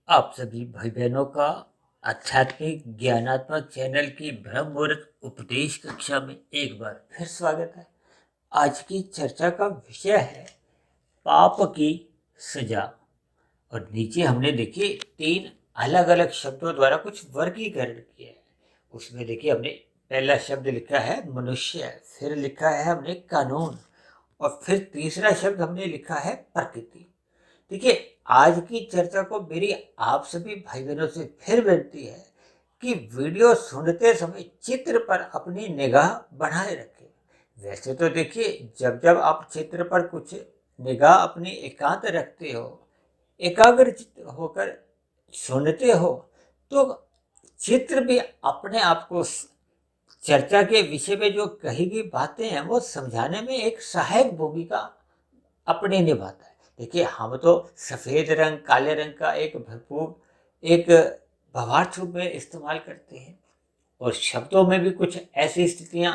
आप सभी भाई बहनों का आध्यात्मिक ज्ञानात्मक चैनल की ब्रह्म मुहूर्त उपदेश कक्षा में एक बार फिर स्वागत है। आज की चर्चा का विषय है पाप की सजा। और नीचे हमने देखिए 3 अलग अलग शब्दों द्वारा कुछ वर्गीकरण किया है। उसमें देखिए हमने पहला शब्द लिखा है मनुष्य, फिर लिखा है हमने कानून, और फिर तीसरा शब्द हमने लिखा है प्रकृति। देखिए, आज की चर्चा को मेरी आप सभी भाई बहनों से फिर विनती है कि वीडियो सुनते समय चित्र पर अपनी निगाह बनाए रखें। वैसे तो देखिए, जब जब आप चित्र पर कुछ निगाह अपनी एकांत रखते हो, एकाग्रचित्त होकर सुनते हो, तो चित्र भी अपने आप को चर्चा के विषय में जो कही गई बातें हैं वो समझाने में एक सहायक भूमिका अपने निभाता है। देखिए, हम तो सफ़ेद रंग, काले रंग का एक भरपूर एक भावार्थ रूप में इस्तेमाल करते हैं, और शब्दों में भी कुछ ऐसी स्थितियाँ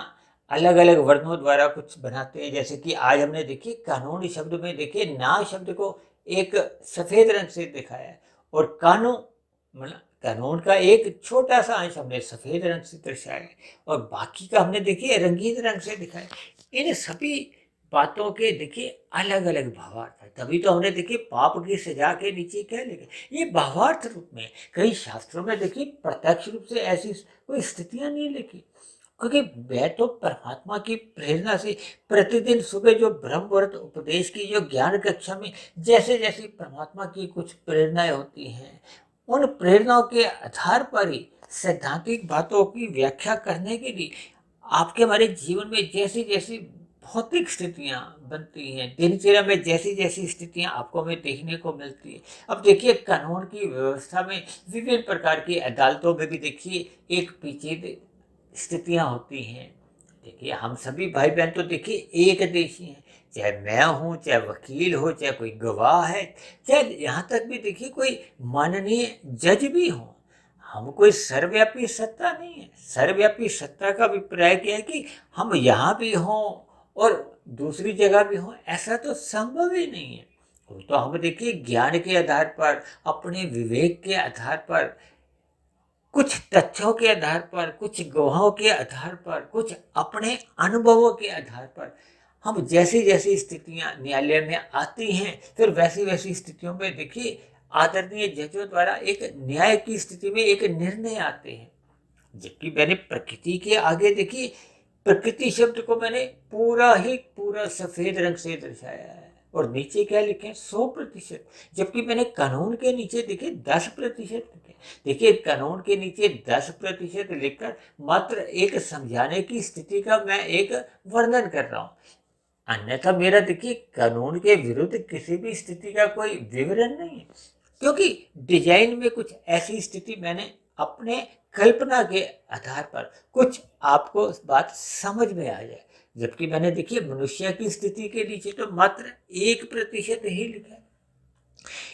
अलग-अलग वर्णों द्वारा कुछ बनाते हैं। जैसे कि आज हमने देखिए कानूनी शब्द में देखिए ना शब्द को एक सफ़ेद रंग से दिखाया है, और मतलब कानून का एक छोटा-सा अंश हमने सफ़ेद रंग से दर्शाया है, और बाकी का हमने देखिए रंगीन रंग से दिखाया है। इन सभी बातों के देखिए अलग-अलग भावार्थ है। तभी तो हमने देखिए पाप की सजा के नीचे क्या लिखा, ये भावार्थ रूप में। कई शास्त्रों में देखिए प्रत्यक्ष रूप से ऐसी कोई स्थितियां नहीं लिखी, क्योंकि मैं तो परमात्मा की प्रेरणा से प्रतिदिन सुबह जो ब्रह्म मुहूर्त उपदेश की जो ज्ञान कक्षा में जैसे जैसे परमात्मा की कुछ प्रेरणाएं होती हैं, उन प्रेरणाओं के आधार पर ही सैद्धांतिक बातों की व्याख्या करने के लिए आपके हमारे जीवन में जैसी जैसी भौतिक स्थितियाँ बनती हैं, दिनचर्या में जैसी जैसी स्थितियाँ आपको हमें देखने को मिलती है। अब देखिए कानून की व्यवस्था में विभिन्न प्रकार की अदालतों में भी देखिए एक पेचीद स्थितियाँ होती हैं। देखिए, हम सभी भाई बहन तो देखिए एक देशी हैं, चाहे मैं हूँ, चाहे वकील हो, चाहे कोई गवाह है, चाहे यहाँ तक भी देखिए कोई माननीय जज भी हो। हम कोई सर्वव्यापी सत्ता नहीं है। सर्वव्यापी सत्ता का अभिप्राय क्या है कि हम यहाँ भी हों और दूसरी जगह भी हों, ऐसा तो संभव ही नहीं है। वो तो हम देखिए ज्ञान के आधार पर, अपने विवेक के आधार पर, कुछ तथ्यों के आधार पर, कुछ गवाहों के आधार पर, कुछ अपने अनुभवों के आधार पर हम जैसी जैसी स्थितियां न्यायालय में आती हैं, फिर वैसी वैसी स्थितियों में देखिए आदरणीय जजों द्वारा एक न्याय की स्थिति में एक निर्णय आते हैं। जबकि मैंने प्रकृति के आगे देखिए प्रकृति शब्द को मैंने पूरा ही पूरा सफेद रंग से दर्शाया है, और नीचे क्या लिखे 100%। जबकि मैंने कानून के नीचे देखिए 10% लिखे। देखिए, कानून के नीचे 10% लिखकर मात्र एक समझाने की स्थिति का मैं एक वर्णन कर रहा हूँ। अन्यथा मेरा देखिए कानून के विरुद्ध किसी भी स्थिति का कोई विवरण नहीं है, क्योंकि डिजाइन में कुछ ऐसी स्थिति मैंने अपने कल्पना के आधार पर कुछ आपको बात समझ में आ जाए। जबकि मैंने देखिए मनुष्य की स्थिति के नीचे तो मात्र 1% ही लिखा है।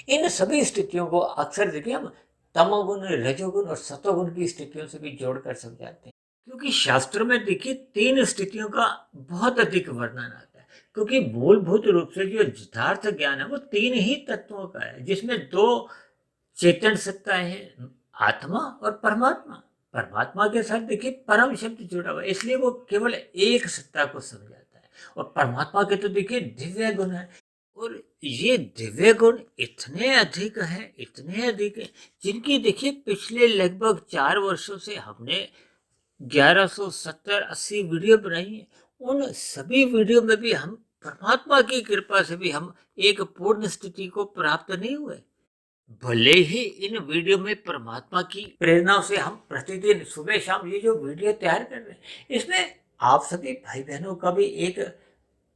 इन सभी स्थितियों को अक्सर देखिए हम तमोगुण, रजोगुण और सतोगुण की स्थितियों से भी जोड़कर समझाते हैं, क्योंकि शास्त्र में देखिए 3 स्थितियों का बहुत अधिक वर्णन आता है। क्योंकि मूलभूत रूप से जो यथार्थ ज्ञान है वो 3 ही तत्वों का है, जिसमें 2 चेतन सत्ताएं हैं, आत्मा और परमात्मा। परमात्मा के साथ देखिए परम शब्द जुड़ा हुआ है, इसलिए वो केवल एक सत्ता को समझाता है। और परमात्मा के तो देखिए दिव्य गुण है, और ये दिव्य गुण इतने अधिक हैं, इतने अधिक हैं, जिनकी देखिए पिछले लगभग 4 वर्षों से हमने 1170-80 वीडियो बनाई है। उन सभी वीडियो में भी हम परमात्मा की कृपा से भी हम एक पूर्ण स्थिति को प्राप्त नहीं हुए। भले ही इन वीडियो में परमात्मा की प्रेरणा से हम प्रतिदिन सुबह शाम ये जो वीडियो तैयार कर रहे हैं, इसमें आप सभी भाई बहनों का भी एक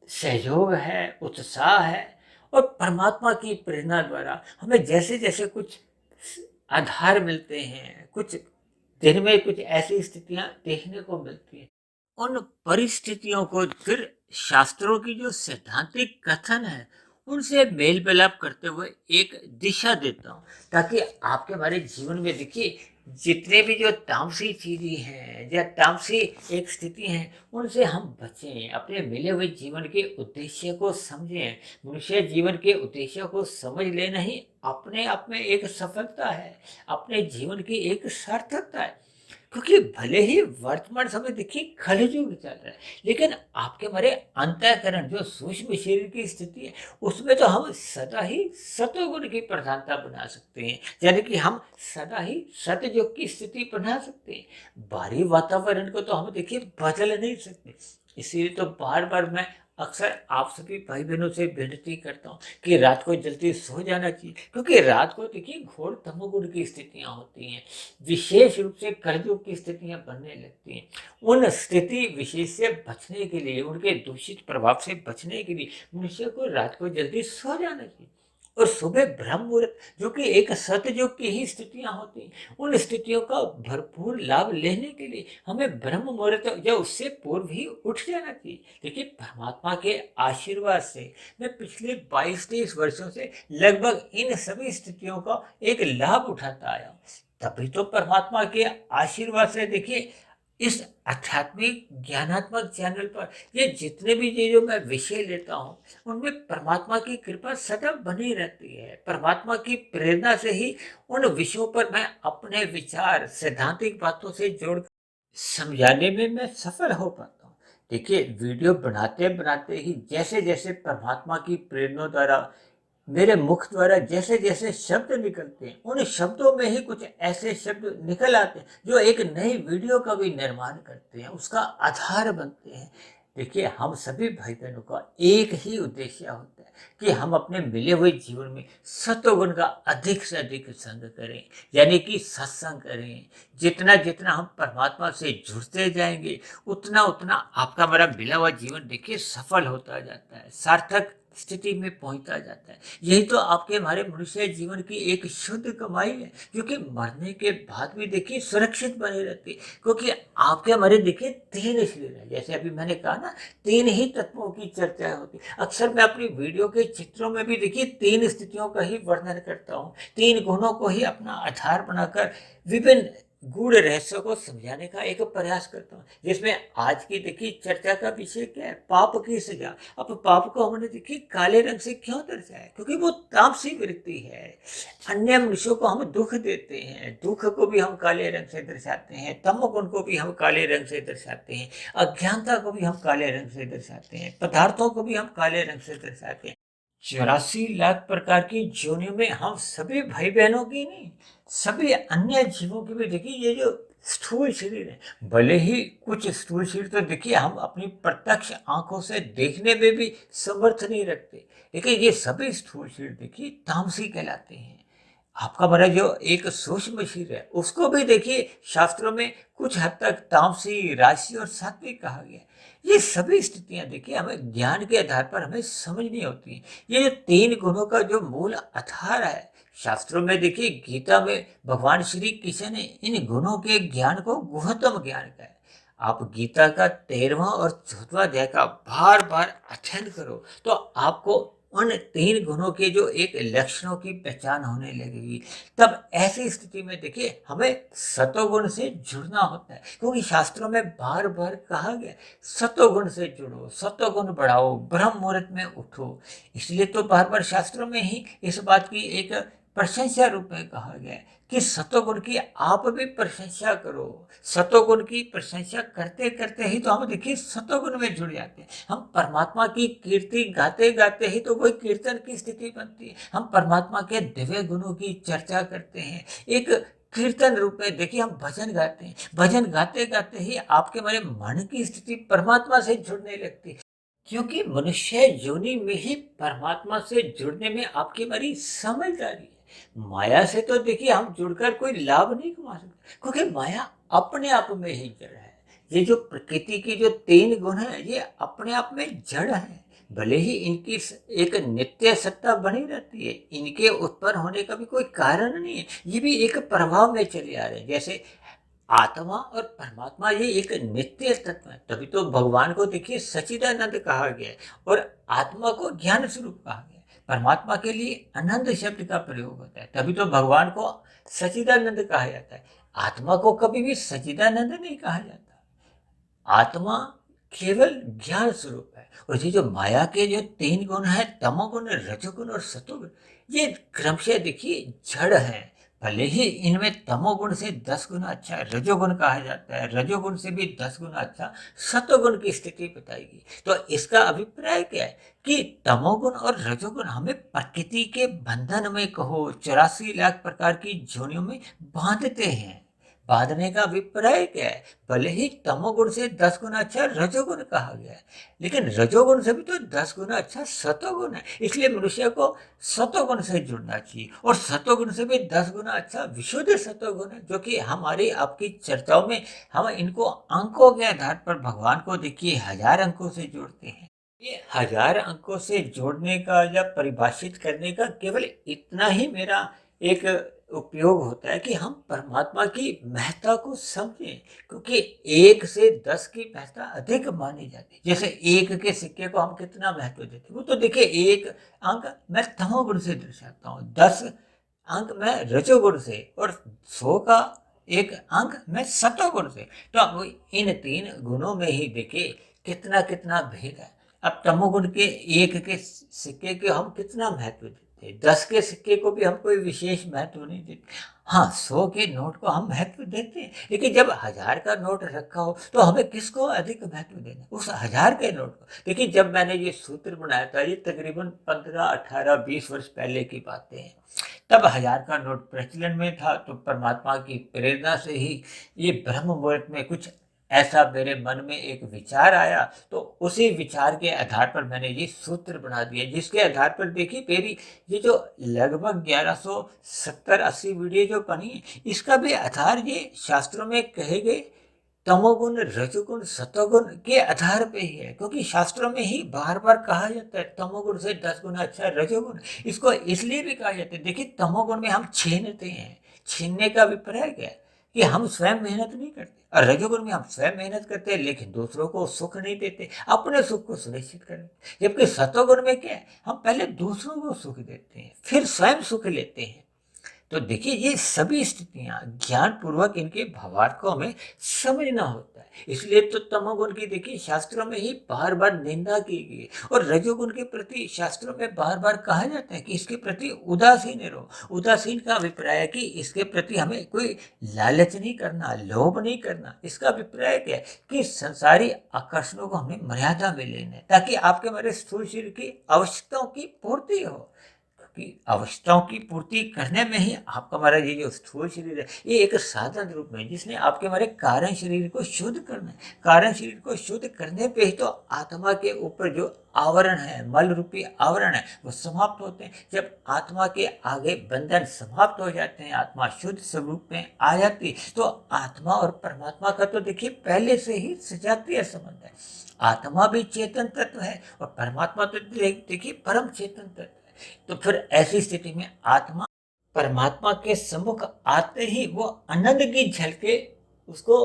सहयोग है, उत्साह है, और परमात्मा की प्रेरणा द्वारा हमें जैसे जैसे कुछ आधार मिलते हैं, कुछ दिन में कुछ ऐसी स्थितियां देखने को मिलती हैं, उन परिस्थितियों को फिर शास्त्रों की जो सैद्धांतिक कथन है उनसे मेल मिलाप करते हुए एक दिशा देता हूँ, ताकि आपके हमारे जीवन में देखिए जितने भी जो तामसी चीजें हैं या तामसी एक स्थिति है, उनसे हम बचें, अपने मिले हुए जीवन के उद्देश्य को समझें। मनुष्य जीवन के उद्देश्य को समझ लेना ही अपने आप में एक सफलता है, अपने जीवन की एक सार्थकता है। क्योंकि भले ही वर्तमान समय देखिए कलयुग चल रहा है, लेकिन आपके हमारे अंतःकरण जो सूक्ष्म शरीर की स्थिति है, उसमें तो हम सदा ही सतोगुण की प्रधानता बना सकते हैं। यानी कि हम सदा ही सतयुग की स्थिति बना सकते हैं। बाहरी वातावरण को तो हम देखिए बदल नहीं सकते। इसीलिए तो बार बार मैं अक्सर आप सभी भाई बहनों से विनती करता हूँ कि रात को जल्दी सो जाना चाहिए, क्योंकि रात को देखिए घोर तमोगुण की स्थितियां होती हैं, विशेष रूप से कलयुग की स्थितियां बनने लगती हैं। उन स्थिति विशेष से बचने के लिए, उनके दूषित प्रभाव से बचने के लिए मनुष्य को रात को जल्दी सो जाना चाहिए और सुबह ब्रह्म मुहूर्त, जो कि एक सतयुग की ही स्थितियां होती हैं, उन स्थितियों का भरपूर लाभ लेने के लिए हमें ब्रह्म मुहूर्त या उससे पूर्व ही उठ जाना चाहिए। देखिए परमात्मा के आशीर्वाद से मैं पिछले 22-23 वर्षों से लगभग इन सभी स्थितियों का एक लाभ उठाता आया हूँ। तभी तो परमात्मा के आशीर्वाद से देखिए इस आध्यात्मिक ज्ञानात्मक चैनल पर ये जितने भी ये जो मैं विषय लेता हूँ, उनमें परमात्मा की कृपा सदा बनी रहती है। परमात्मा की प्रेरणा से ही उन विषयों पर मैं अपने विचार सैद्धांतिक बातों से जोड़ समझाने में मैं सफल हो पाता हूँ। देखिए वीडियो बनाते बनाते ही जैसे जैसे परमात्मा की प्रेरणा द्वारा मेरे मुख द्वारा जैसे जैसे शब्द निकलते हैं, उन शब्दों में ही कुछ ऐसे शब्द निकल आते हैं जो एक नई वीडियो का भी निर्माण करते हैं, उसका आधार बनते हैं। देखिए हम सभी भाई बहनों का एक ही उद्देश्य होता है कि हम अपने मिले हुए जीवन में सत्वगुण का अधिक से अधिक संग करें, यानी कि सत्संग करें। जितना जितना हम परमात्मा से जुड़ते जाएंगे, उतना उतना आपका हमारा मिला हुआ जीवन देखिए सफल होता जाता है, सार्थक स्थिति में पहुंचता जाता है। यही तो आपके हमारे मनुष्य जीवन की एक शुद्ध कमाई है, जो कि मरने के बाद भी देखिए सुरक्षित बनी रहती है। क्योंकि आपके हमारे देखिए 3 शरीर है, जैसे अभी मैंने कहा ना, 3 ही तत्वों की चर्चा होती है। अक्सर मैं अपनी वीडियो के चित्रों में भी देखिए 3 स्थितियों का ही वर्णन करता हूँ, 3 गुणों को ही अपना आधार बनाकर विभिन्न गूढ़ रहस्यों को समझाने का एक प्रयास करता हूँ। जिसमें आज की देखिए चर्चा का विषय क्या है? पाप की सजा। अब पाप को हमने देखिए काले रंग से क्यों दर्शाया? क्योंकि वो तामसी वृत्ति है। अन्य मनुष्यों को हम दुख देते हैं, दुख को भी हम काले रंग से दर्शाते हैं, तमोगुण को भी हम काले रंग से दर्शाते हैं, अज्ञानता को भी हम काले रंग से दर्शाते हैं, पदार्थों को भी हम काले रंग से दर्शाते हैं। 84 लाख प्रकार की योनियों में हम सभी भाई बहनों की नहीं, सभी अन्य जीवों की भी देखिए ये जो स्थूल शरीर है, भले ही कुछ स्थूल शरीर तो देखिए हम अपनी प्रत्यक्ष आंखों से देखने में भी समर्थ नहीं रखते, लेकिन ये सभी स्थूल शरीर देखिए तामसी कहलाते हैं। आपका हमारा जो एक सूक्ष्म शरीर है, उसको भी देखिए शास्त्रों में कुछ हद तक तामसी, राशि और सात्विक कहा गया है। ये सभी स्थितियां देखिए हमें ज्ञान के आधार पर हमें समझनी होती हैं। ये जो 3 गुणों का जो मूल आधार है, शास्त्रों में देखिए गीता में भगवान श्री कृष्ण ने इन गुणों के ज्ञान को गुहतम ज्ञान कहा है। आप गीता का 13वां और 14वां अध्याय का बार बार अध्ययन करो तो आपको उन 3 गुणों के जो एक लक्षणों की पहचान होने लगेगी। तब ऐसी स्थिति में देखिए हमें सतोगुण से जुड़ना होता है, क्योंकि शास्त्रों में बार बार कहा गया सतोगुण से जुड़ो, सतोगुण बढ़ाओ, ब्रह्म मुहूर्त में उठो। इसलिए तो बार बार शास्त्रों में ही इस बात की एक प्रशंसा रूप में कहा गया है कि सतोगुण की आप भी प्रशंसा करो। सतोगुण की प्रशंसा करते करते ही तो हम देखिए सतोगुण में जुड़ जाते हैं। हम परमात्मा की कीर्ति गाते गाते ही तो वही कीर्तन की स्थिति बनती है। हम परमात्मा के दिव्य गुणों की चर्चा करते हैं, एक कीर्तन रूप में देखिए हम भजन गाते हैं। भजन गाते गाते ही आपके हमारे मन की स्थिति परमात्मा से जुड़ने लगती है, क्योंकि मनुष्य योनि में ही परमात्मा से जुड़ने में आपकी हमारी समझदारी है। माया से तो देखिए हम जुड़कर कोई लाभ नहीं कमा सकते, क्योंकि माया अपने आप में ही जड़ है। ये जो प्रकृति की जो 3 गुण है, ये अपने आप में जड़ है। भले ही इनकी एक नित्य सत्ता बनी रहती है, इनके उत्पन्न होने का भी कोई कारण नहीं है, ये भी एक प्रभाव में चले आ रहे हैं। जैसे आत्मा और परमात्मा ये एक नित्य तत्व है, तभी तो भगवान को देखिए सच्चिदानंद कहा गया है और आत्मा को ज्ञान स्वरूप कहा गया है। परमात्मा के लिए आनंद शब्द का प्रयोग होता है, तभी तो भगवान को सच्चिदानंद कहा जाता है। आत्मा को कभी भी सच्चिदानंद नहीं कहा जाता। आत्मा केवल ज्ञान स्वरूप है। और ये जो माया के जो 3 गुण है, तमोगुण, रजोगुण और सतोगुण, ये क्रमशः देखिए जड़ है। भले ही इनमें तमोगुण से 10 गुना अच्छा रजोगुण कहा जाता है, रजोगुण से भी 10 गुना अच्छा सतोगुण की स्थिति बताएगी। तो इसका अभिप्राय क्या है कि तमोगुण और रजोगुण हमें प्रकृति के बंधन में कहो 84 लाख प्रकार की जोनियों में बांधते हैं। बांधने का अभिप्राय क्या है? भले ही तमोगुण से 10 गुना अच्छा रजोगुण कहा गया है, लेकिन रजोगुण से भी तो 10 गुना अच्छा सतोगुण है। इसलिए मनुष्य को सतोगुण से जुड़ना चाहिए, और सतोगुण से भी 10 गुना अच्छा विशुद्ध सतोगुण है, जो कि हमारी आपकी चर्चाओं में हम इनको अंकों के आधार पर भगवान को देखिए 1000 अंकों से जोड़ते हैं। ये 1000 अंकों से जोड़ने का या परिभाषित करने का केवल इतना ही मेरा एक उपयोग होता है कि हम परमात्मा की महत्ता को समझें, क्योंकि 1 से 10 की महत्ता अधिक मानी जाती है। जैसे 1 के सिक्के को हम कितना महत्व देते हैं, वो तो देखिए 1 अंक मैं तमोगुण से दर्शाता हूँ, 10 अंक मैं रजोगुण से, और 100 का 1 अंक मैं सतोगुण से। तो अब इन 3 गुणों में ही देखिए कितना कितना भेद है। अब तमोगुण के 1 के सिक्के के हम कितना महत्व देते हैं, 10 के सिक्के को भी हम कोई विशेष महत्व नहीं देते। हाँ, 100 के नोट को हम महत्व देते हैं, लेकिन जब 1000 का नोट रखा हो तो हमें किसको अधिक महत्व देना, उस 1000 के नोट को। देखिए, जब मैंने ये सूत्र बनाया था, ये तकरीबन 15, 18, 20 वर्ष पहले की बातें हैं। तब 1000 का नोट प्रचलन में था, तो परमात्मा की प्रेरणा से ही ये ब्रह्म मुहूर्त में कुछ ऐसा मेरे मन में एक विचार आया, तो उसी विचार के आधार पर मैंने ये सूत्र बना दिया, जिसके आधार पर देखिए मेरी ये जो लगभग 1170-80 वीडियो जो बनी है, इसका भी आधार ये शास्त्रों में कहे गए तमोगुण, रजोगुण, सतोगुण के आधार पे ही है। क्योंकि शास्त्रों में ही बार बार कहा जाता है तमोगुण से 10 गुना अच्छा रजोगुण। इसको इसलिए भी कहा जाता है, देखिए तमोगुण में हम छीनते हैं। छीनने का अभिप्राय क्या है कि हम स्वयं मेहनत नहीं करते, और रजोगुण में हम स्वयं मेहनत करते हैं, लेकिन दूसरों को सुख नहीं देते, अपने सुख को सुनिश्चित करते। जबकि सतोगुण में क्या है, हम पहले दूसरों को सुख देते हैं, फिर स्वयं सुख लेते हैं। तो देखिए, ये सभी स्थितियां ज्ञान पूर्वक इनके भावार्थ को हमें समझना होता है। इसलिए तो तमोगुण की देखिए शास्त्रों में ही बार बार निंदा की गई, और रजोगुण के प्रति शास्त्रों में बार बार कहा जाता है कि इसके प्रति उदासीन रहो। उदासीन का अभिप्राय है कि इसके प्रति हमें कोई लालच नहीं करना, लोभ नहीं करना। इसका अभिप्राय क्या है कि संसारी आकर्षणों को हमें मर्यादा में लेना है, ताकि आपके मेरे स्थूल शरीर की आवश्यकताओं की पूर्ति हो। कि आवश्यकताओं की पूर्ति करने में ही आपका हमारा ये जो स्थूल शरीर है, ये एक साधन रूप में, जिसने आपके हमारे कारण शरीर को शुद्ध करना है। कारण शरीर को शुद्ध करने पे ही तो आत्मा के ऊपर जो आवरण है, मल रूपी आवरण है, वो समाप्त होते हैं। जब आत्मा के आगे बंधन समाप्त हो जाते हैं, आत्मा शुद्ध स्वरूप में आ जाती, तो आत्मा और परमात्मा का तो देखिए पहले से ही सजातीय संबंध है। आत्मा भी चेतन तत्व है, और परमात्मा तो देखिए परम चेतन तत्व है। तो फिर ऐसी स्थिति में आत्मा परमात्मा के सम्मुख आते ही वो आनंद की झलके उसको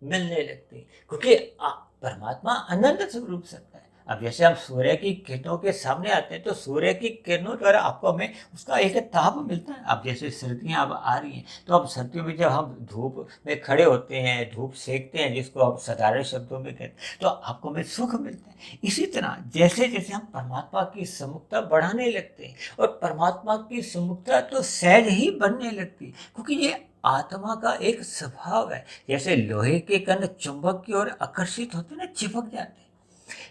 मिलने लगती, क्योंकि परमात्मा आनंद स्वरूप सत्ता है। अब जैसे हम सूर्य की किरणों के सामने आते हैं, तो सूर्य की किरणों द्वारा आपको हमें उसका एक ताप मिलता है। अब जैसे सर्दियां अब आ रही हैं, तो अब सर्दियों में जब हम धूप में खड़े होते हैं, धूप सेकते हैं, जिसको हम साधारण शब्दों में कहते हैं, तो आपको हमें सुख मिलता है। इसी तरह जैसे जैसे हम परमात्मा की सम्मुखता बढ़ाने लगते हैं, और परमात्मा की सम्मुखता तो सहज ही बनने लगती है, क्योंकि ये आत्मा का एक स्वभाव है। जैसे लोहे के कण चुंबक की ओर आकर्षित होते ना, चिपक जाते हैं,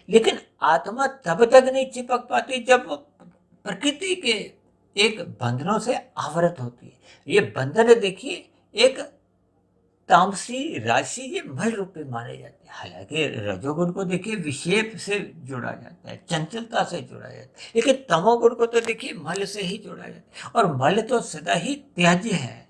लेकिन आत्मा तब तक नहीं चिपक पाती जब वो प्रकृति के एक बंधनों से आवृत होती है। ये बंधन देखिए एक तामसी राशि, ये मल रूप में माने जाते हैं। हालांकि रजोगुण को देखिए विषेप से जोड़ा जाता है, चंचलता से जोड़ा जाता है, लेकिन तमोगुण को तो देखिए मल से ही जोड़ा जाता है, और मल तो सदा ही त्याज्य है।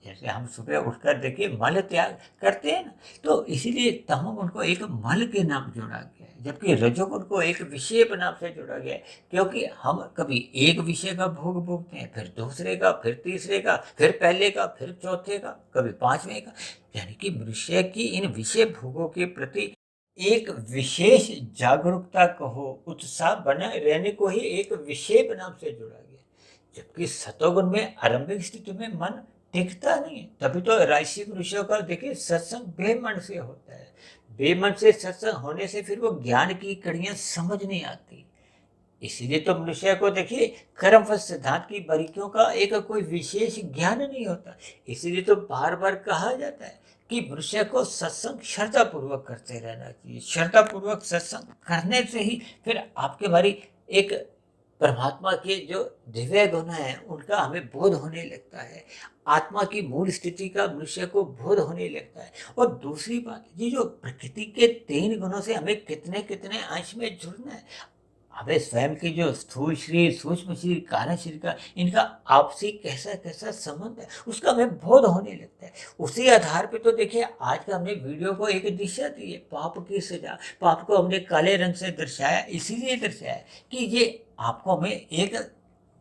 जैसे हम सुबह उठकर देखिए मल त्याग करते हैं ना, तो इसीलिए तमोगुण को एक मल के नाम जोड़ा गया है, जबकि रजोगुण को एक विषय नाम से जोड़ा गया है। क्योंकि हम कभी एक विषय का भोग भोगते हैं, फिर दूसरे का, फिर तीसरे का, फिर पहले का, फिर चौथे का, कभी पांचवें का। यानी कि मनुष्य की इन विषय भोगों के प्रति एक विशेष जागरूकता कहो, उत्साह बना रहने को ही एक विषय नाम से जोड़ा गया। जबकि सतोगुण में आरंभिक स्थिति में मन टिकता नहीं है। तभी तो राशि मनुष्यों का देखिए सत्संग बेमन से होता है। बेमन से सत्संग होने से फिर वो ज्ञान की कड़ियां समझ नहीं आती। इसीलिए तो मनुष्य को देखिए कर्म फल सिद्धांत की बारीकियों का एक कोई विशेष ज्ञान नहीं होता। इसीलिए तो बार बार कहा जाता है कि मनुष्य को सत्संग श्रद्धा पूर्वक करते रहना चाहिए। श्रद्धा पूर्वक सत्संग करने से ही फिर आपके हमारी एक परमात्मा के जो दिव्य गुण हैं उनका हमें बोध होने लगता है। आत्मा की मूल स्थिति का मनुष्य को बोध होने लगता है। और दूसरी बात, ये जो प्रकृति के 3 गुणों से हमें कितने कितने अंश में जुड़ना है। हमें स्वयं की जो स्थूल शरीर, सूक्ष्म शरीर, कारण शरीर का इनका आपसी कैसा कैसा संबंध है उसका हमें बोध होने लगता है। उसी आधार पे तो देखिए आज का हमने वीडियो को एक दिशा दी है, पाप की सजा। पाप को हमने काले रंग से दर्शाया, इसीलिए दर्शाया कि ये आपको हमें एक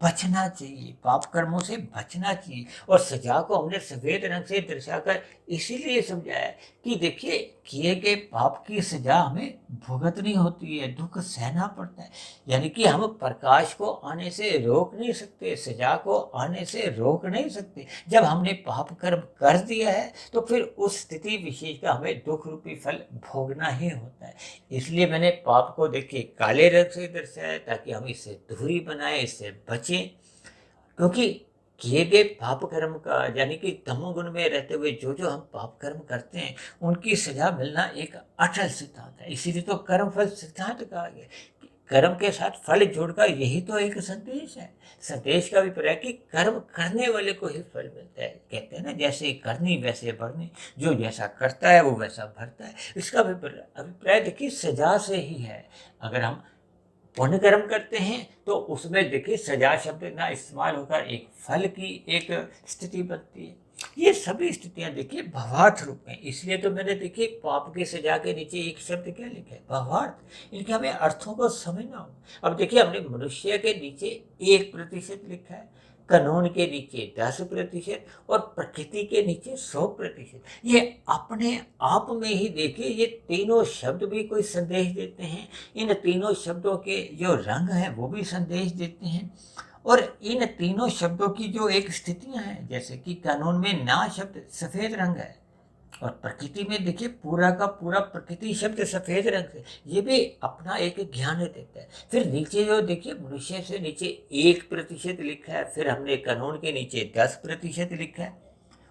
बचना चाहिए, पाप कर्मों से बचना चाहिए। और सजा को हमने सफेद रंग से दर्शाकर इसीलिए समझाया कि देखिए किए गए पाप की सजा हमें भुगतनी होती है, दुख सहना पड़ता है। यानी कि हम प्रकाश को आने से रोक नहीं सकते, सजा को आने से रोक नहीं सकते। जब हमने पाप कर्म कर दिया है तो फिर उस स्थिति विशेष का हमें दुख रूपी फल भोगना ही होता है। इसलिए मैंने पाप को देखिए काले रंग से दर्शाया ताकि हम इससे दूरी बनाए, इससे बचें। क्योंकि किए गए पाप कर्म का यानी कि तमोगुण में रहते हुए जो जो हम पाप कर्म करते हैं उनकी सजा मिलना एक अटल सिद्धांत है। इसीलिए तो कर्म फल सिद्धांत कहा गया कि कर्म के साथ फल जोड़कर यही तो एक संदेश है। संदेश का अभिप्राय है कि कर्म करने वाले को ही फल मिलता है। कहते हैं ना, जैसे करनी वैसे भरनी, जो जैसा करता है वो वैसा भरता है। इसका अभिप्राय देखिए सजा से ही है। अगर हम पुण्य कर्म करते हैं तो उसमें देखिए सजा शब्द ना इस्तेमाल होकर एक फल की एक स्थिति बनती है। ये सभी स्थितियां देखिए भावार्थ रूप में, इसलिए तो मैंने देखिए पाप की सजा के नीचे एक शब्द क्या लिखा है, भावार्थ। इनके हमें अर्थों को समझना हो। अब देखिए हमने मनुष्य के नीचे 1% लिखा है, कानून के नीचे 10% और प्रकृति के नीचे 100%। ये अपने आप में ही देखिए ये तीनों शब्द भी कोई संदेश देते हैं। इन तीनों शब्दों के जो रंग हैं वो भी संदेश देते हैं। और इन तीनों शब्दों की जो एक स्थितियां हैं, जैसे कि कानून में ना शब्द सफेद रंग है और प्रकृति में देखिए पूरा का पूरा प्रकृति शब्द सफेद रंग से, ये भी अपना एक ज्ञान देता है। फिर नीचे जो देखिए मनुष्य से नीचे 1% लिखा है, फिर हमने कानून के नीचे 10% लिखा है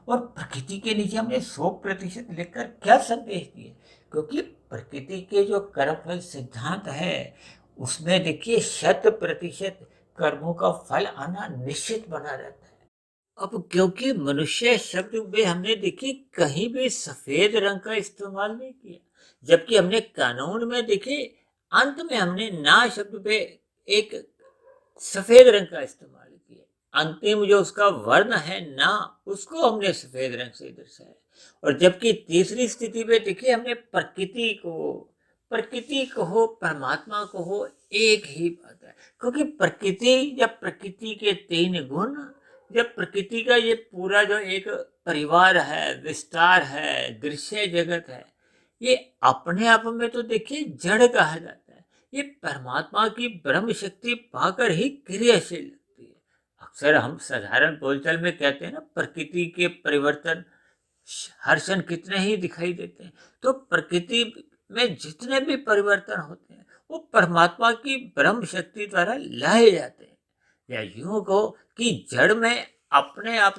और प्रकृति के नीचे हमने 100% लिखकर क्या संदेश दिए। क्योंकि प्रकृति के जो कर्मफल सिद्धांत है उसमें देखिए 100% कर्मों का फल आना निश्चित बना रहता है। अब क्योंकि मनुष्य शब्द में हमने देखिए कहीं भी सफेद रंग का इस्तेमाल नहीं किया, जबकि हमने कानून में देखिए अंत में हमने ना शब्द पे एक सफेद रंग का इस्तेमाल किया। अंतिम जो उसका वर्ण है ना, उसको हमने सफेद रंग से दर्शाया। और जबकि तीसरी स्थिति में देखिए हमने प्रकृति को हो परमात्मा को हो एक ही बात है। क्योंकि प्रकृति या प्रकृति के 3 गुण, जब प्रकृति का ये पूरा जो एक परिवार है, विस्तार है, दृश्य जगत है, ये अपने आप में तो देखिए जड़ कहा जाता है। ये परमात्मा की ब्रह्म शक्ति पाकर ही क्रियाशील लगती है। अक्सर हम साधारण बोलचाल में कहते हैं ना, प्रकृति के परिवर्तन हर क्षण कितने ही दिखाई देते हैं। तो प्रकृति में जितने भी परिवर्तन होते हैं वो परमात्मा की ब्रह्म शक्ति द्वारा लाए जाते हैं। या यूं कहो कि जड़ में अपने आप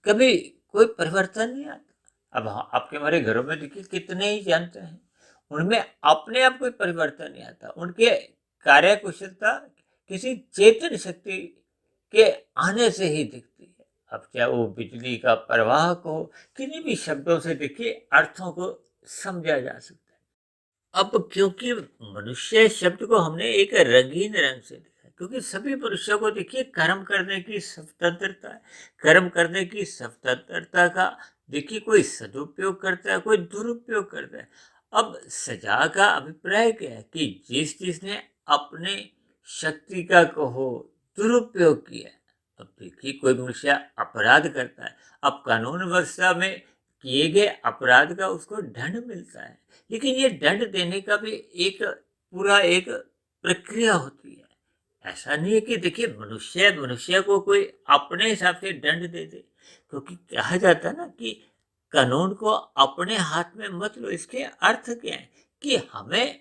कभी कोई परिवर्तन नहीं आता। अब आपके हमारे घरों में देखिए कितने ही जानते हैं, उनमें अपने आप कोई परिवर्तन नहीं आता। उनके कार्य कुशलता किसी चेतन शक्ति के आने से ही दिखती है। अब चाहे वो बिजली का प्रवाह को, किन्हीं भी शब्दों से देखिए अर्थों को समझा जा सकता है। अब क्योंकि मनुष्य शब्द को हमने एक रंगीन रंग से देखा, क्योंकि सभी मनुष्यों को देखिए कर्म करने की स्वतंत्रता है। कर्म करने की स्वतंत्रता का देखिए कोई सदुपयोग करता है, कोई दुरुपयोग करता है। अब सजा का अभिप्राय क्या है कि जिसने अपने शक्ति का कहो दुरुपयोग किया। अब देखिए कोई मनुष्य अपराध करता है, अब कानून व्यवस्था में किए गए अपराध का उसको दंड मिलता है। लेकिन ये दंड देने का भी एक पूरा एक प्रक्रिया होती है। ऐसा नहीं है कि देखिए मनुष्य को कोई अपने हिसाब से दंड दे दे। क्योंकि कहा जाता है ना कि कानून को अपने हाथ में मत लो। इसके अर्थ क्या है कि हमें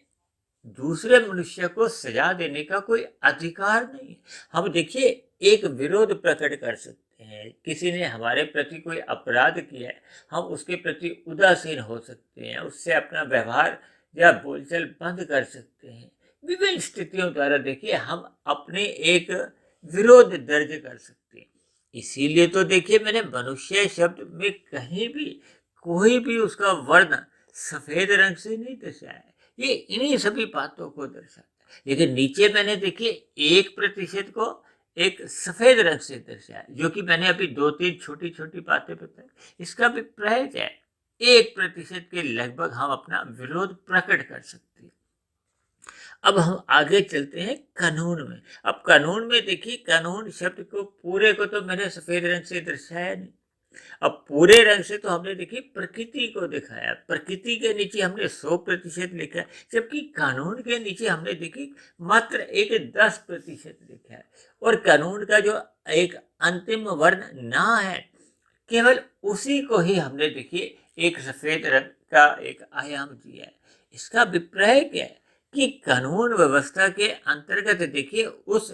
दूसरे मनुष्य को सजा देने का कोई अधिकार नहीं है। हम देखिए एक विरोध प्रकट कर सकते हैं, किसी ने हमारे प्रति कोई अपराध किया है, हम उसके प्रति उदासीन हो सकते हैं, उससे अपना व्यवहार या बोलचाल बंद कर सकते हैं। विभिन्न स्थितियों द्वारा देखिए हम अपने एक विरोध दर्ज कर सकते हैं। इसीलिए तो देखिए मैंने मनुष्य शब्द में कहीं भी कोई भी उसका वर्ण सफेद रंग से नहीं दर्शाया है। ये इन्हीं सभी बातों को दर्शाता है। लेकिन नीचे मैंने देखिए 1% को एक सफेद रंग से दर्शाया, जो कि मैंने अभी 2-3 छोटी छोटी बातें बताई। इसका अभिप्राय क्या है? 1% के लगभग हम अपना विरोध प्रकट कर सकते हैं। अब हम आगे चलते हैं कानून में। अब कानून में देखिए कानून शब्द को पूरे को तो मैंने सफेद रंग से दर्शाया नहीं। अब पूरे रंग से तो हमने देखिए प्रकृति को दिखाया, प्रकृति के नीचे हमने 100% लिखा है, जबकि कानून के नीचे हमने देखी मात्र एक 10% लिखा है। और कानून का जो एक अंतिम वर्ण ना है, केवल उसी को ही हमने देखिए एक सफेद रंग का एक आयाम दिया है। इसका अभिप्राय क्या है कि कानून व्यवस्था के अंतर्गत देखिए उस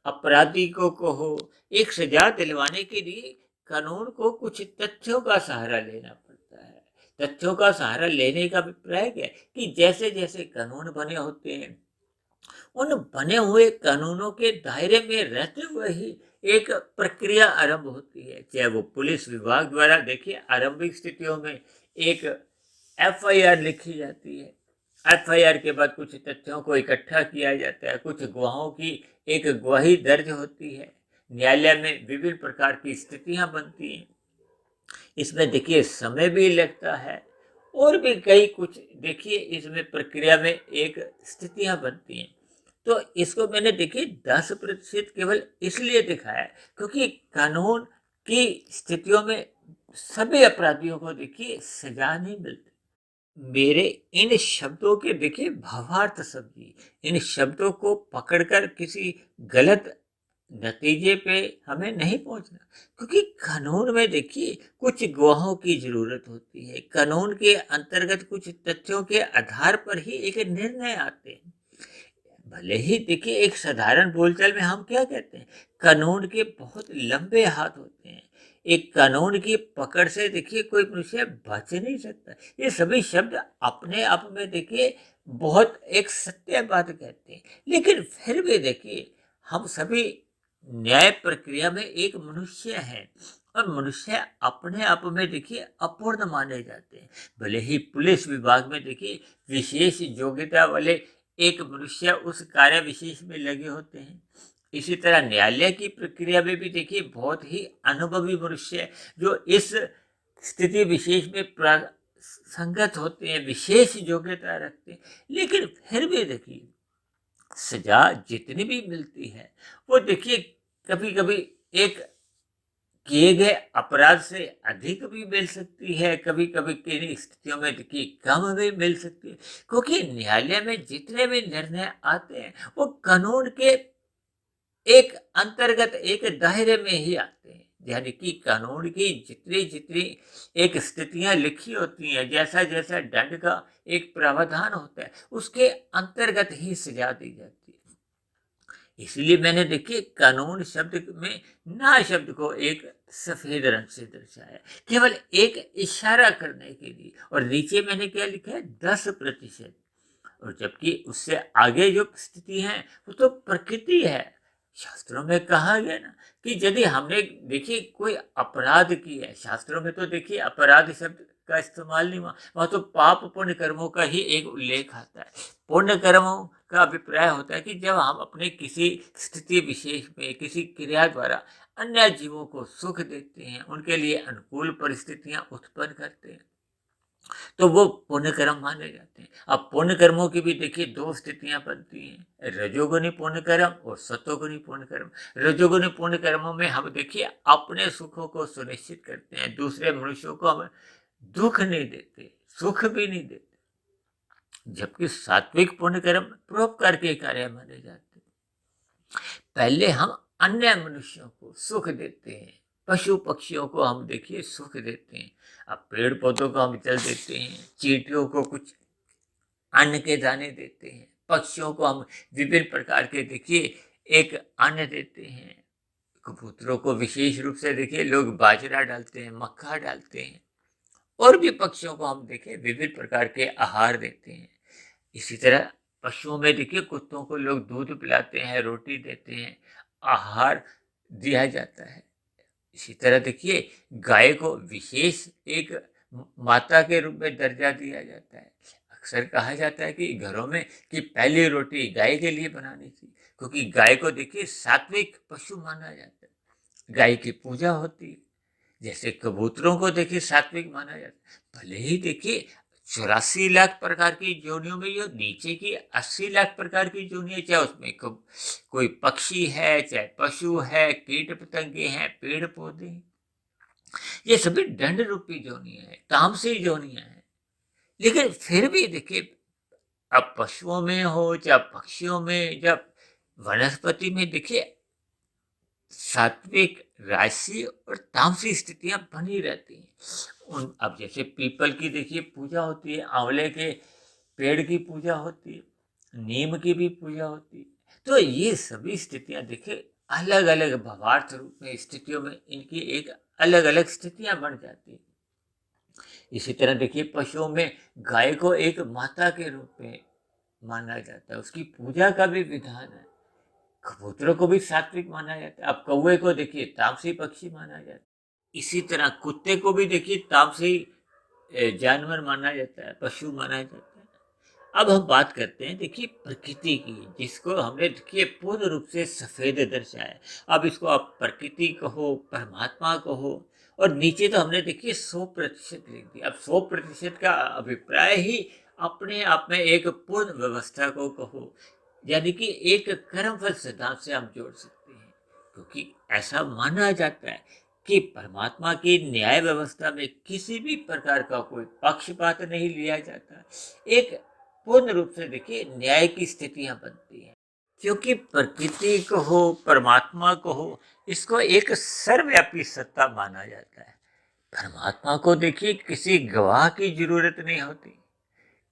अपराधी को हो एक सजा दिलवाने के लिए कानून को कुछ तथ्यों का सहारा लेना पड़ता है। तथ्यों का सहारा लेने का अभिप्राय क्या है कि जैसे जैसे कानून बने होते हैं, उन बने हुए कानूनों के दायरे में रहते हुए ही एक प्रक्रिया आरंभ होती है। चाहे वो पुलिस विभाग द्वारा देखिए आरंभिक स्थितियों में एक एफआईआर लिखी जाती है। एफआईआर के बाद कुछ तथ्यों को इकट्ठा किया जाता है, कुछ गवाहों की एक गवाही दर्ज होती है, न्यायालय में विभिन्न प्रकार की स्थितियां बनती हैं। इसमें देखिए समय भी लगता है और भी कई कुछ देखिए इसमें प्रक्रिया में एक स्थितियां बनती हैं। तो इसको मैंने देखिए 10% केवल इसलिए दिखाया है क्योंकि कानून की स्थितियों में सभी अपराधियों को देखिए सजा नहीं मिलती। मेरे इन शब्दों के देखिए भावार्थ समझिए। इन शब्दों को पकड़कर किसी गलत नतीजे पे हमें नहीं पहुंचना, क्योंकि कानून में देखिए कुछ गवाहों की जरूरत होती है। कानून के अंतर्गत कुछ तथ्यों के आधार पर ही एक निर्णय आते हैं। भले ही देखिए एक साधारण बोलचाल में हम क्या कहते हैं, कानून के बहुत लंबे हाथ होते हैं। एक कानून की पकड़ से देखिए कोई मनुष्य बच नहीं सकता। ये सभी शब्द अपने आप में देखिए बहुत एक सत्य बात कहते हैं, लेकिन फिर भी देखिए हम सभी न्याय प्रक्रिया में एक मनुष्य है और मनुष्य अपने आप में देखिए अपूर्ण माने जाते हैं। भले ही पुलिस विभाग में देखिए विशेष योग्यता वाले एक मनुष्य उस कार्य विशेष में लगे होते हैं, इसी तरह न्यायालय की प्रक्रिया में भी देखिए बहुत ही अनुभवी मनुष्य जो इस स्थिति विशेष में संगत होते हैं, विशेष योग्यता रखते हैं। लेकिन फिर भी देखिए सजा जितनी भी मिलती है वो देखिए कभी कभी एक किए गए अपराध से अधिक भी मिल सकती है, कभी कभी किन्हीं स्थितियों में देखिए कम भी मिल सकती है, क्योंकि न्यायालय में जितने भी निर्णय आते हैं वो कानून के एक अंतर्गत एक दायरे में ही आते हैं। यानी कि कानून की जितनी जितनी एक स्थितियां लिखी होती हैं, जैसा जैसा दंड का एक प्रावधान होता है, उसके अंतर्गत ही सजा दी जाती है। इसलिए मैंने देखिए कानून शब्द में ना शब्द को एक सफेद रंग से दर्शाया, केवल एक इशारा करने के लिए। और नीचे मैंने क्या लिखा है, 10%। और जबकि उससे आगे जो स्थिति है वो तो प्रकृति है। शास्त्रों में कहा गया ना कि यदि हमने देखिए कोई अपराध की है, शास्त्रों में तो देखिए अपराध शब्द का इस्तेमाल नहीं हुआ, वहां तो पाप पुण्य कर्मों का ही एक उल्लेख आता है। पुण्य कर्मों का अभिप्राय होता है कि जब हम अपने किसी स्थिति विशेष में किसी क्रिया द्वारा अन्य जीवों को सुख देते हैं, उनके लिए अनुकूल परिस्थितियां उत्पन्न करते हैं, तो वो पुण्य कर्म माने जाते हैं। अब पुण्य कर्मों की भी देखिए 2 स्थितियां बनती हैं, रजोगुणी पुण्य कर्म और सतोगुणी पुण्य कर्म। रजोगुणी पुण्य कर्मों में हम देखिए अपने सुखों को सुनिश्चित करते हैं, दूसरे मनुष्यों को हम दुख नहीं देते, सुख भी नहीं देते। जबकि सात्विक पुण्य कर्म परोपकार के कार्य माने जाते हैं। पहले हम अन्य मनुष्यों को सुख देते हैं, पशु पक्षियों को हम देखिए सुख देते हैं, अब पेड़ पौधों को हम जल देते हैं, चींटियों को कुछ अन्न के दाने देते हैं, पक्षियों को हम विभिन्न प्रकार के देखिए एक अन्न देते हैं, कबूतरों को विशेष रूप से देखिए लोग बाजरा डालते हैं, मक्का डालते हैं, और भी पक्षियों को हम देखिए विभिन्न प्रकार के आहार देते हैं। इसी तरह पशुओं में देखिए कुत्तों को लोग दूध पिलाते हैं, रोटी देते हैं, आहार दिया जाता है। इसी तरह देखिए गाय को विशेष एक माता के रूप में दर्जा दिया जाता है। अक्सर कहा जाता है कि घरों में कि पहली रोटी गाय के लिए बनानी थी, क्योंकि गाय को देखिए सात्विक पशु माना जाता है, गाय की पूजा होती है। जैसे कबूतरों को देखिए सात्विक माना जाता है, भले ही देखिए 84 लाख प्रकार की जोनियों में ये नीचे की 80 लाख प्रकार की जोनियां, चाहे उसमें कोई पक्षी है, चाहे पशु है, कीट पतंगे हैं, पेड़ पौधे हैं, ये सभी दंड रूपी जोनियां हैं, तामसी जोनियां हैं। लेकिन फिर भी देखिए अब पशुओं में हो चाहे पक्षियों में, जब वनस्पति में देखिए सात्विक, राजसी और तामसी स्थितियां बनी रहती हैं। उन अब जैसे पीपल की देखिए पूजा होती है, आंवले के पेड़ की पूजा होती है, नीम की भी पूजा होती है। तो ये सभी स्थितियां देखिए अलग अलग भावार्थ रूप में स्थितियों में इनकी एक अलग अलग स्थितियां बन जाती है। इसी तरह देखिए पशुओं में गाय को एक माता के रूप में माना जाता है, उसकी पूजा का भी विधान है। कबूतरों को भी सात्विक माना जाता है, अब कौवे को देखिए तामसी पक्षी माना जाता है। इसी तरह कुत्ते को भी देखिए तामसी जानवर माना जाता है, पशु माना जाता है। अब हम बात करते हैं देखिए प्रकृति की, जिसको हमने देखिए पूर्ण रूप से सफेद दर्शाया। अब इसको आप प्रकृति कहो, परमात्मा कहो, और नीचे तो हमने देखिए 100% लिख दिया। अब 100% का अभिप्राय ही अपने आप में एक पूर्ण व्यवस्था को कहो, यानी कि एक कर्मफल सिद्धांत से हम जोड़ सकते हैं, क्योंकि ऐसा माना जाता है कि परमात्मा की न्याय व्यवस्था में किसी भी प्रकार का कोई पक्षपात नहीं लिया जाता। एक पूर्ण रूप से देखिए न्याय की स्थितियां बनती हैं, क्योंकि प्रकृति को हो, परमात्मा को हो, इसको एक सर्वव्यापी सत्ता माना जाता है। परमात्मा को देखिए किसी गवाह की जरूरत नहीं होती,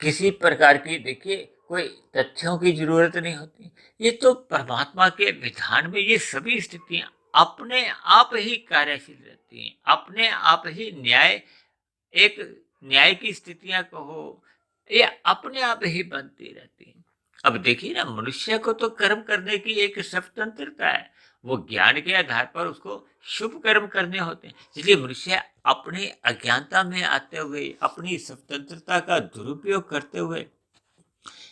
किसी प्रकार की देखिए कोई तथ्यों की जरूरत नहीं होती। ये तो परमात्मा के विधान में ये सभी स्थितियां अपने आप ही कार्यशील रहती हैं, अपने आप ही एक न्याय की स्थितियां कहो, ये अपने आप ही बनती रहती हैं। अब देखिए ना, मनुष्य को तो कर्म करने की एक स्वतंत्रता है, वो ज्ञान के आधार पर उसको शुभ कर्म करने होते हैं। इसलिए मनुष्य अपनी अज्ञानता में आते हुए, अपनी स्वतंत्रता का दुरुपयोग करते हुए,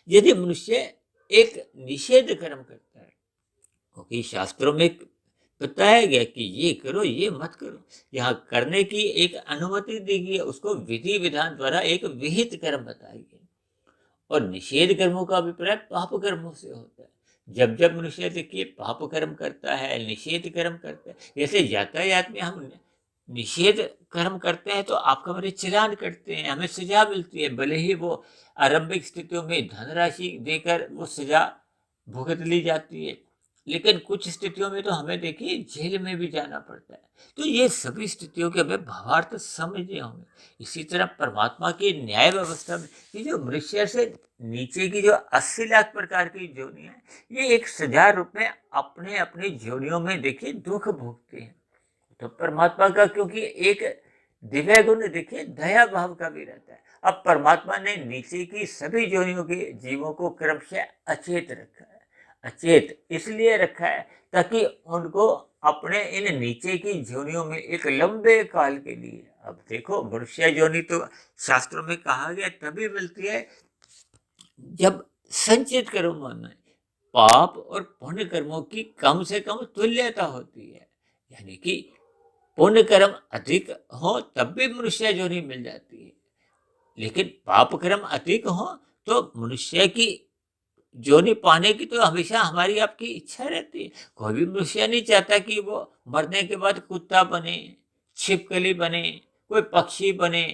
यदि मनुष्य एक निषेध कर्म करता है, क्योंकि शास्त्रों में बताया गया कि ये करो, ये मत करो, यहाँ करने की एक अनुमति दी गई है, उसको विधि विधान द्वारा एक विहित कर्म बताया गया। और निषेध कर्मों का अभिप्राय पाप कर्मों से होता है। जब जब मनुष्य देखिए पाप कर्म करता है, निषेध कर्म करता है, जैसे यातायात में हम निषेध कर्म करते हैं तो आपका हमारे चालान कटते हैं, हमें सजा मिलती है, भले ही वो आरंभिक स्थितियों में धनराशि देकर वो सजा भुगत ली जाती है, लेकिन कुछ स्थितियों में तो हमें देखिए जेल में भी जाना पड़ता है। तो ये सभी स्थितियों के हमें भावार्थ समझने होंगे। इसी तरह परमात्मा की न्याय व्यवस्था में ये जो मनुष्य से नीचे की जो 80 लाख प्रकार की जोनियां हैं, ये एक सजा रूप में अपने अपनी जोनियों में देखिए दुख भोगते हैं। तो परमात्मा का क्योंकि एक दिव्य गुण देखिए दया भाव का भी रहता है। अब परमात्मा ने नीचे की सभी जोनियों के जीवों को क्रमशः अचेत रखा है। अचेत इसलिए रखा है ताकि उनको अपने इन नीचे की जोनियों में एक लंबे काल के लिए, अब देखो मनुष्य जोनि तो शास्त्रों में कहा गया तभी मिलती है जब संचित कर्मों में पाप और पुण्य कर्मों की कम से कम तुल्यता होती है, यानी कि पुण्य कर्म अधिक हो तब भी मनुष्य जोनि मिल जाती है, लेकिन पाप कर्म अधिक हो तो मनुष्य की जोनि पाने की तो हमेशा हमारी आपकी इच्छा रहती है। कोई भी मनुष्य नहीं चाहता कि वो मरने के बाद कुत्ता बने, छिपकली बने, कोई पक्षी बने,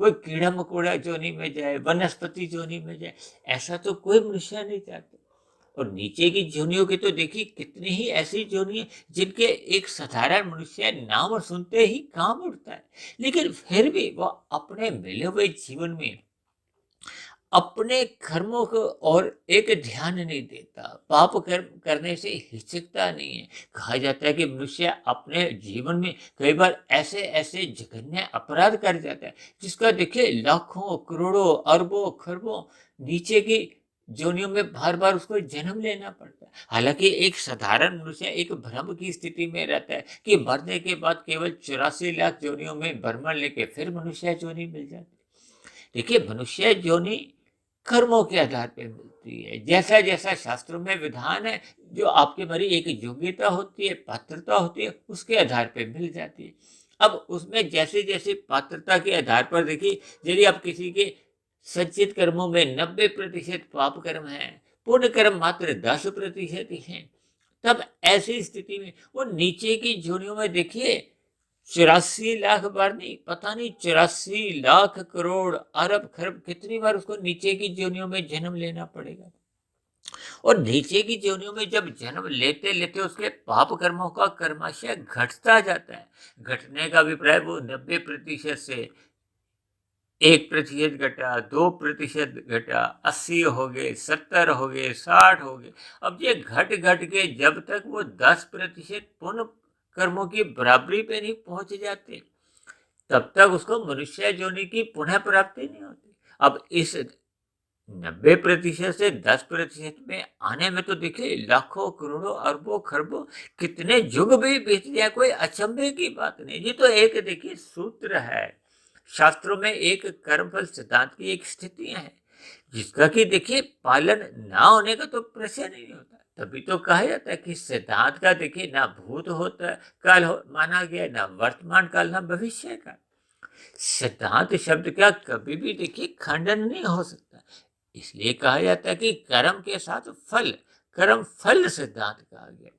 कोई कीड़ा मकोड़ा जोनि में जाए, वनस्पति जोनि में जाए, ऐसा तो कोई मनुष्य नहीं चाहता। और नीचे की जोनियों की तो देखिए कितनी ही ऐसी जोनी है जिनके एक साधारण मनुष्य नाम सुनते ही काम उठता है, लेकिन फिर भी वह अपने मिले हुए जीवन में अपने कर्मों को और एक ध्यान नहीं देता, पाप कर्म करने से हिचकता नहीं है। कहा जाता है कि मनुष्य अपने जीवन में कई बार ऐसे ऐसे जघन्य अपराध कर जाता है जिसका देखिए लाखों करोड़ों अरबों खरबों नीचे की जोनियों में बार बार उसको जन्म लेना पड़ता है। हालांकि एक साधारण मनुष्य एक भ्रम की स्थिति में रहता है कि मरने के बाद केवल 84 लाख जोनियों में भ्रमण लेके फिर मनुष्य जोनी मिल जाती है। देखिए मनुष्य योनि कर्मों के आधार पे मिलती है। जैसा जैसा शास्त्रों में विधान है, जो आपके भरी एक योग्यता होती है, पात्रता होती है, उसके आधार पे मिल जाती है। अब उसमें जैसे जैसे पात्रता के आधार पर देखिए, यदि आप किसी के संचित कर्मों में 90% पाप कर्म है, पुण्य कर्म मात्र 10% ही है, तब ऐसी स्थिति में वो नीचे की जोनियों में देखिए 84 लाख बार नहीं, पता नहीं 84 लाख करोड़ अरब खरब कितनी बार उसको नीचे की जोनियों में जन्म लेना पड़ेगा। और नीचे की जोनियों में जब जन्म लेते लेते उसके पाप कर्मों का कर्माशय घटता जाता है। घटने का अभिप्राय वो 90% से 1% घटा, 2% घटा, 80 हो गए, 70 हो गए, 60 हो गए। अब ये घट घट के जब तक वो 10% पुण्य कर्मों की बराबरी पे नहीं पहुंच जाते, तब तक उसको मनुष्य योनि की पुनः प्राप्ति नहीं होती। अब इस 90% से 10% में आने में तो देखिए लाखों करोड़ों अरबों खरबों कितने युग भी बीत जाए, कोई अचंभे की बात नहीं। ये तो एक देखिए सूत्र है, शास्त्रों में एक कर्मफल सिद्धांत की एक स्थितियां है जिसका कि देखिए पालन ना होने का तो प्रश्न ही नहीं होता। तभी तो कहा जाता है कि सिद्धांत का देखिए ना भूत होता काल माना गया, ना वर्तमान काल, ना भविष्य काल। सिद्धांत शब्द का कभी भी देखिए खंडन नहीं हो सकता। इसलिए कहा जाता है कि कर्म के साथ फल, कर्म फल सिद्धांत कहा गया,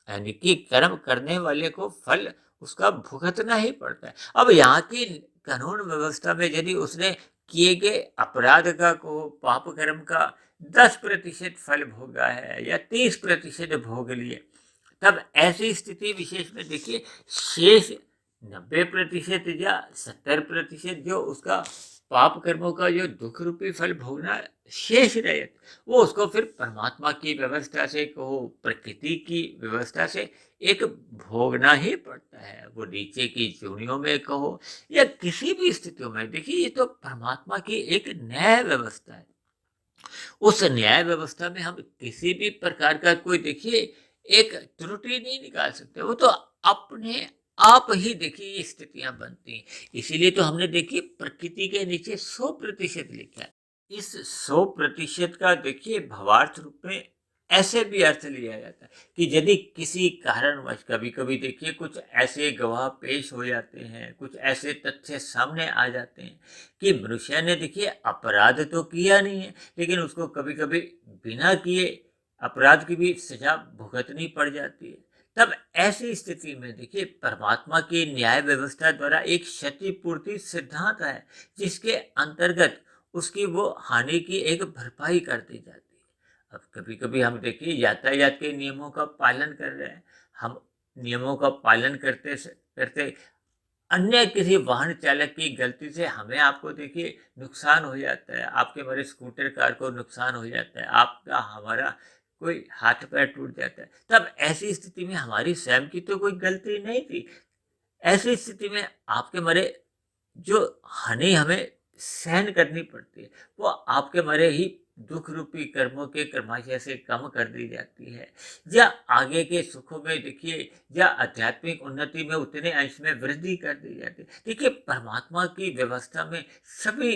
यानी कि कर्म करने वाले को फल उसका भुगतना ही पड़ता है। अब यहाँ की कानून व्यवस्था में यदि उसने किए गए अपराध का को पाप कर्म का 10% फल भोगा है या 30% भोग लिए, तब ऐसी स्थिति विशेष में देखिए शेष 90% या 70% जो उसका पाप कर्मों का जो दुख रूपी फल भोगना शेष रहे, वो उसको फिर परमात्मा की व्यवस्था से कहो, प्रकृति की व्यवस्था से एक भोगना ही पड़ता है। वो नीचे की जोनियों में कहो या किसी भी स्थितियों में, देखिए ये तो परमात्मा की एक न्याय व्यवस्था है। उस न्याय व्यवस्था में हम किसी भी प्रकार का कोई देखिए एक त्रुटि नहीं निकाल सकते। वो तो अपने आप ही देखिए ये स्थितियां बनती हैं। इसीलिए तो हमने देखिए प्रकृति के नीचे 100% लिखा है। इस 100% का देखिए भावार्थ रूप में ऐसे भी अर्थ लिया जाता है कि यदि किसी कारणवश कभी कभी देखिए कुछ ऐसे गवाह पेश हो जाते हैं, कुछ ऐसे तथ्य सामने आ जाते हैं कि मनुष्य ने देखिए अपराध तो किया नहीं है, लेकिन उसको कभी कभी बिना किए अपराध की भी सजा भुगतनी पड़ जाती है। तब ऐसी स्थिति में देखिए परमात्मा की न्याय व्यवस्था द्वारा एक क्षतिपूर्ति सिद्धांत है जिसके अंतर्गत उसकी वो हानि की एक भरपाई कर दी जाती है। अब कभी कभी हम देखिए यातायात के नियमों का पालन कर रहे हैं, हम नियमों का पालन करते करते अन्य किसी वाहन चालक की गलती से हमें आपको देखिए नुकसान हो जाता है, आपके हमारे स्कूटर कार को नुकसान हो जाता है, आपका हमारा कोई हाथ पैर टूट जाता है, तब ऐसी स्थिति में हमारी स्वयं की तो कोई गलती नहीं थी। ऐसी स्थिति में आपके मरे जो हानि हमें सहन करनी पड़ती है, वो आपके मरे ही दुख रूपी कर्मों के कर्माशय से कम कर दी जाती है, या आगे के सुखों में देखिए या आध्यात्मिक उन्नति में उतने अंश में वृद्धि कर दी जाती है। देखिए परमात्मा की व्यवस्था में सभी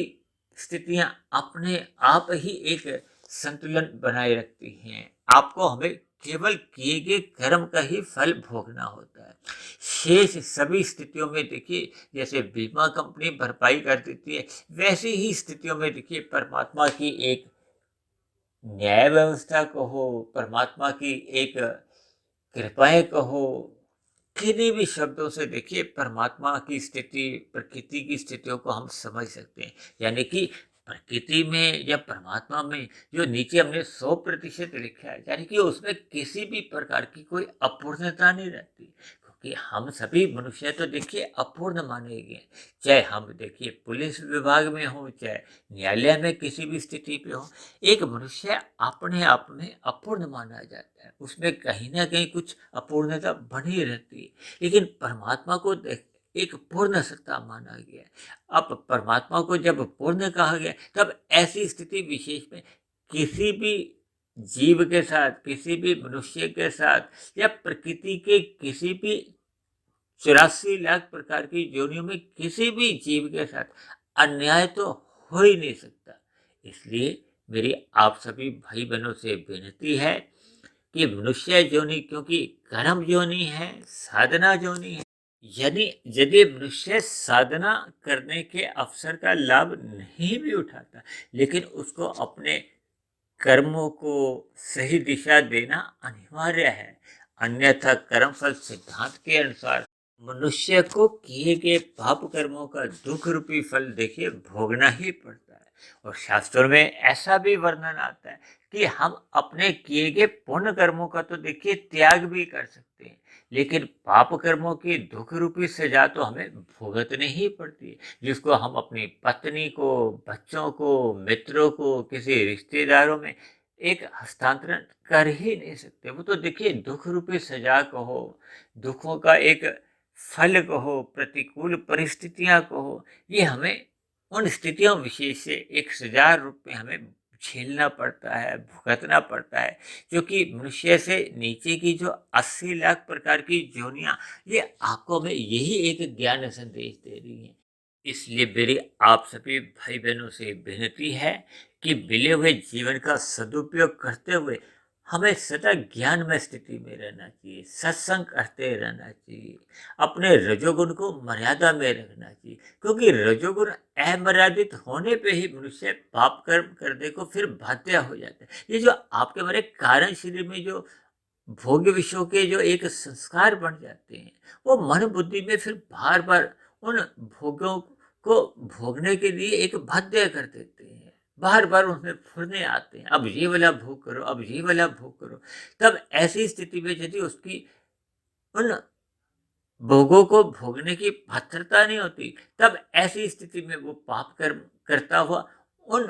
स्थितियां अपने आप ही एक संतुलन बनाए रखती हैं। आपको हमें केवल किए गए कर्म का ही फल भोगना होता है। शेष सभी स्थितियों में देखिए जैसे बीमा कंपनी भरपाई कर देती है, वैसी ही स्थितियों में देखिए परमात्मा की एक न्याय व्यवस्था कहो, परमात्मा की एक कृपाएं कहो, किन्हीं भी शब्दों से देखिए परमात्मा की स्थिति, प्रकृति की स्थितियों को हम समझ सकते हैं। यानी कि प्रकृति में या परमात्मा में जो नीचे हमने 100% लिखा है, यानी कि उसमें किसी भी प्रकार की कोई अपूर्णता नहीं रहती, क्योंकि हम सभी मनुष्य तो देखिए अपूर्ण माने गए। चाहे हम देखिए पुलिस विभाग में हो, चाहे न्यायालय में किसी भी स्थिति पे हो, एक मनुष्य अपने आप में अपूर्ण माना जाता है, उसमें कहीं ना कहीं कुछ अपूर्णता बनी रहती है। लेकिन परमात्मा को एक पूर्ण सत्ता माना गया है। अब परमात्मा को जब पूर्ण कहा गया, तब ऐसी स्थिति विशेष में किसी भी जीव के साथ, किसी भी मनुष्य के साथ या प्रकृति के किसी भी 84 लाख प्रकार की योनियों में किसी भी जीव के साथ अन्याय तो हो ही नहीं सकता। इसलिए मेरी आप सभी भाई बहनों से विनती है कि मनुष्य योनि क्योंकि कर्म योनि है, साधना योनि है, यदि यदि मनुष्य साधना करने के अवसर का लाभ नहीं भी उठाता, लेकिन उसको अपने कर्मों को सही दिशा देना अनिवार्य है। अन्यथा कर्मफल सिद्धांत के अनुसार मनुष्य को किए गए पाप कर्मों का दुख रूपी फल देखिए भोगना ही पड़ता है। और शास्त्रों में ऐसा भी वर्णन आता है कि हम अपने किए गए पुण्य कर्मों का तो देखिए त्याग भी कर सकते हैं, लेकिन पाप कर्मों की दुख रूपी सजा तो हमें भुगतनी ही पड़ती है, जिसको हम अपनी पत्नी को, बच्चों को, मित्रों को, किसी रिश्तेदारों में एक हस्तांतरण कर ही नहीं सकते। वो तो देखिए दुख रूपी सजा कहो, दुखों का एक फल कहो, प्रतिकूल परिस्थितियां कहो, ये हमें उन स्थितियों विशेष से एक सजा रूप में हमें झेलना पड़ता है, भुगतना पड़ता है, क्योंकि मनुष्य से नीचे की जो 80 लाख प्रकार की योनियां, ये आपको में यही एक ज्ञान संदेश दे रही है। इसलिए मेरी आप सभी भाई बहनों से विनती है कि मिले हुए जीवन का सदुपयोग करते हुए हमें सदा ज्ञानमय स्थिति में रहना चाहिए, सत्संग करते रहना चाहिए, अपने रजोगुण को मर्यादा में रखना चाहिए, क्योंकि रजोगुण अमर्यादित होने पे ही मनुष्य पाप कर्म करने को फिर बाध्य हो जाता है। ये जो आपके हमारे कारण शरीर में जो भोग विषयों के जो एक संस्कार बन जाते हैं, वो मन बुद्धि में फिर बार बार उन भोगों को भोगने के लिए एक बाध्य कर देते हैं, बार बार उसमें फुरने आते हैं, अब ये वाला भोग करो, अब ये वाला भोग करो। तब ऐसी स्थिति में यदि उसकी उन भोगों को भोगने की पात्रता नहीं होती, तब ऐसी स्थिति में वो पाप कर्म करता हुआ उन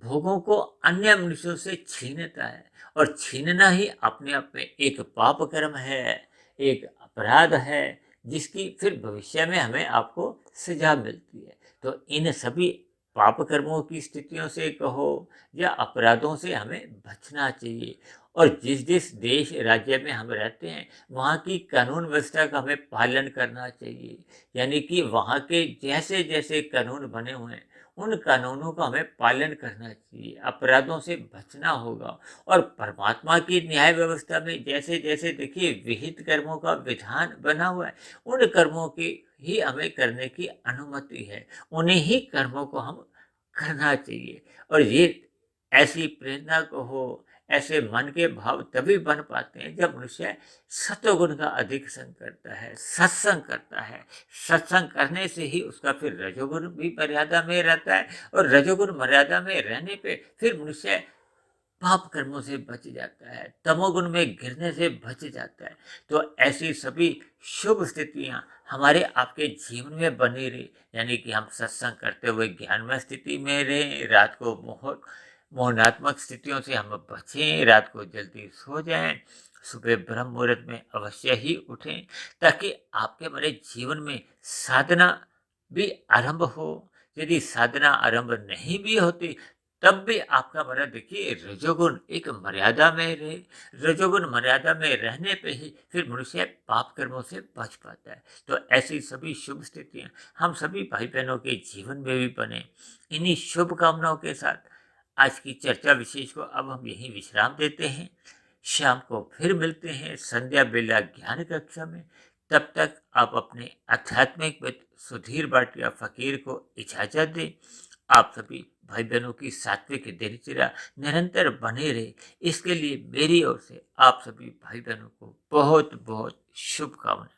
भोगों को अन्य मनुष्यों से छीनता है, और छीनना ही अपने आप में एक पाप कर्म है, एक अपराध है, जिसकी फिर भविष्य में हमें आपको सजा मिलती है। तो इन सभी पाप कर्मों की स्थितियों से कहो या अपराधों से हमें बचना चाहिए। और जिस जिस देश राज्य में हम रहते हैं, वहाँ की कानून व्यवस्था का हमें पालन करना चाहिए, यानी कि वहाँ के जैसे जैसे कानून बने हुए हैं, उन कानूनों का हमें पालन करना चाहिए, अपराधों से बचना होगा। और परमात्मा की न्याय व्यवस्था में जैसे जैसे देखिए विहित कर्मों का विधान बना हुआ है, उन कर्मों की ही हमें करने की अनुमति है, उन्हीं ही कर्मों को हम करना चाहिए। और ये ऐसी प्रेरणा को हो, ऐसे मन के भाव तभी बन पाते हैं जब मनुष्य सत्वगुण का अधिक संग करता है, सत्संग करता है। सत्संग करने से ही उसका फिर रजोगुण भी मर्यादा में रहता है, और रजोगुण मर्यादा में रहने पे फिर मनुष्य पाप कर्मों से बच जाता है, तमोगुण में गिरने से बच जाता है। तो ऐसी सभी शुभ स्थितियां हमारे आपके जीवन में बनी रही, यानी कि हम सत्संग करते हुए ज्ञानमय स्थिति में रहें, रात को मोहनात्मक स्थितियों से हम बचें, रात को जल्दी सो जाएं, सुबह ब्रह्म मुहूर्त में अवश्य ही उठें, ताकि आपके हमारे जीवन में साधना भी आरंभ हो। यदि साधना आरंभ नहीं भी होती, तब भी आपका हमारा देखिए रजोगुण एक मर्यादा में रहे। रजोगुण मर्यादा में रहने पे ही फिर मनुष्य पाप कर्मों से बच पाता है। तो ऐसी सभी शुभ स्थितियां हम सभी भाई बहनों के जीवन में भी बने। इन्हीं शुभ कामनाओं के साथ आज की चर्चा विशेष को अब हम यहीं विश्राम देते हैं। शाम को फिर मिलते हैं संध्या बेला ज्ञान कक्षा में। तब तक आप अपने आध्यात्मिक मित्र सुधीर भाटिया फकीर को इजाजत दें। आप सभी भाई बहनों की सात्विक दिनचर्या निरंतर बने रहे, इसके लिए मेरी ओर से आप सभी भाई बहनों को बहुत बहुत शुभकामनाएं।